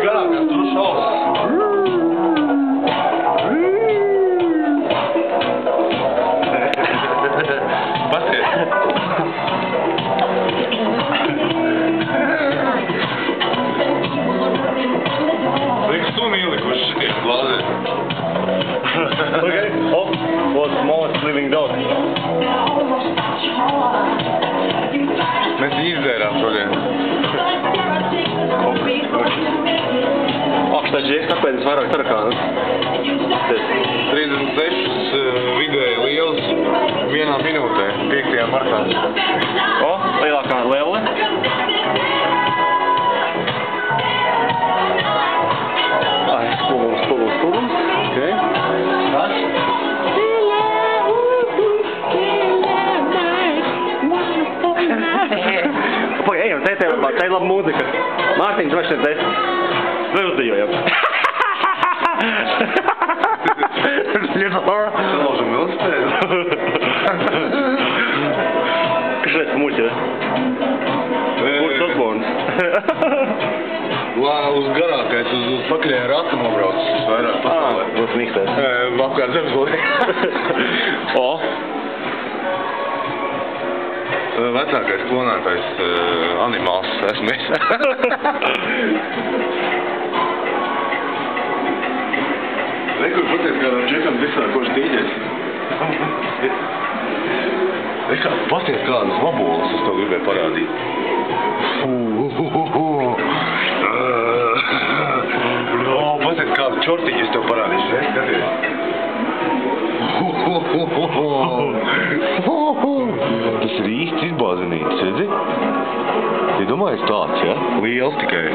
Garākas tur šaus. Paskies. Liks suni ielikuši šitie glāzē. Okay. Oh, what's smallest living dog? Mēs viņu izdzērām šodien. Ak, tā džeks, kāpēc vairāk tarakānu? 36 vidēji liels vienā minūtē, 5. martā. O, lielākā lelle. Ai, spulums. Okay. Kas? Pagaid, ejam, te ir laba mūzika. Mārtiņš, vai šeit es? Vai uzdījojam? Salaužam velosipēdu. Kas šeit muļķi, ne? Kurš Osborns? Uz garākais, uz pakaļējā rata nobraucis vairāk pasaulē. Būs mīkstēs. Apkārt zemesgulē. O? Vecākais klonētais animāls esmu es. Rekur paties kādam džekam visā, koši dīģēs. Paties kādas vabolas, es to gribēju parādīt. Paties kādu čortiņu es tev parādīšu, ne? Skaties. Tas ir īsts izbāzinīts, redzi? Iedomājies tāds, ja? Liels tikai.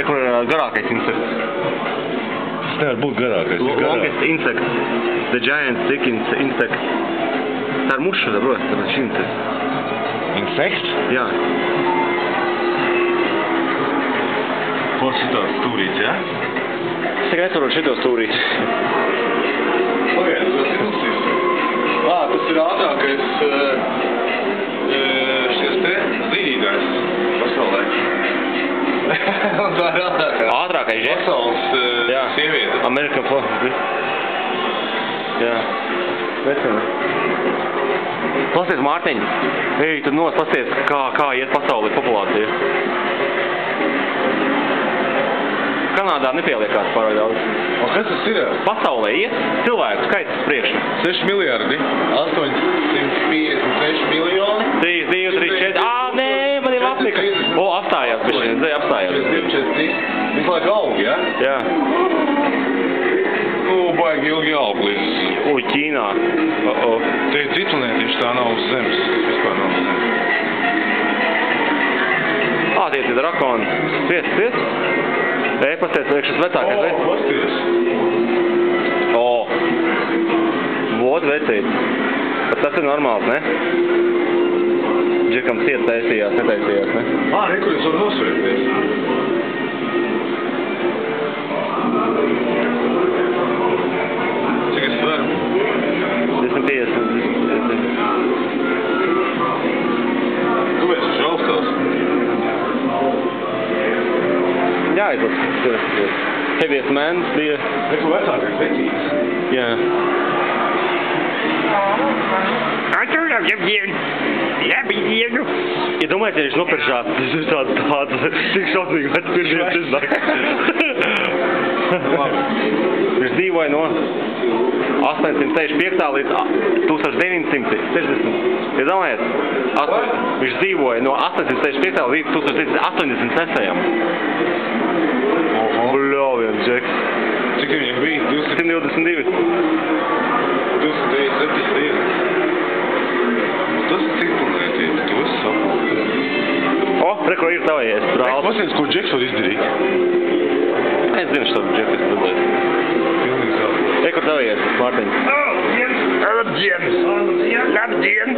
Kur ir garākais insekts? Tas nevar būt garākais. Longest insect. The giant stick insect. Tā ir muša, saprot, tas ir insekt. Insekt? Jā. Ko šitāds stūrīts, ja? Es tikai nesaprotu šito stūrīt. Pagaid, tas ilgsīs. Tas ir ātrākais šies te zīdītājs pasaulē. Tā ir ātrākā. Ātrākais, ja? Pasaules sieviete. American Flo. Jā. Vecina. Pasties, Mārtiņ. Ej, tad pasties, kā iet pasaulē populācija. Kanādā nepieliekās pārāk daudz. O, kas tas ir? Pasaulē iet cilvēku skaits uz priekšu. 6 miljardi, 856 miljoni. 3, 2, 3, 4. Nē, man ir Afrika. O, apstājās, bišķiņ, apstājās. 42, visu laiku aug, ja? Jā. Baigi ilgi aug līdz. Ķīnā. Te ir cits planētieši, tā nav uz zemes. Vispār nav uz zemes. Tie ir drakoni. Spies. Pasties, šis vecākais, vai? Pasties. Vot vecīt. Tas ir normāls, ne? Džekam ciet taisījās, netaisījās, ne? Rekur jūs var nosvērties. Cik es varu? 250. Kāpēc viņš augstās? Jā, tas heaviest man bija. Rekur vecākais vecīts. Jā. Iedomājies, ja viņš nopiršās, tas ir tāds tik šausmīgi vec pirmienes iznāk. Viņš dzīvoja no 865. līdz 1960. Iedomājies, viņš dzīvoja no 865. līdz 1986. Bļāvien, Džeks. Cik viņam bija? 122. 297 dienas. Tas ir cik planētieši, to es saprotu. Rekur ir tavies, brālis. Pasniedz, ko Džeks var izdarīt? Es zinu, šo Džeks izdarīt. Pilnīgi saprotu. Rekur tavies, Mārtiņ. Labdien!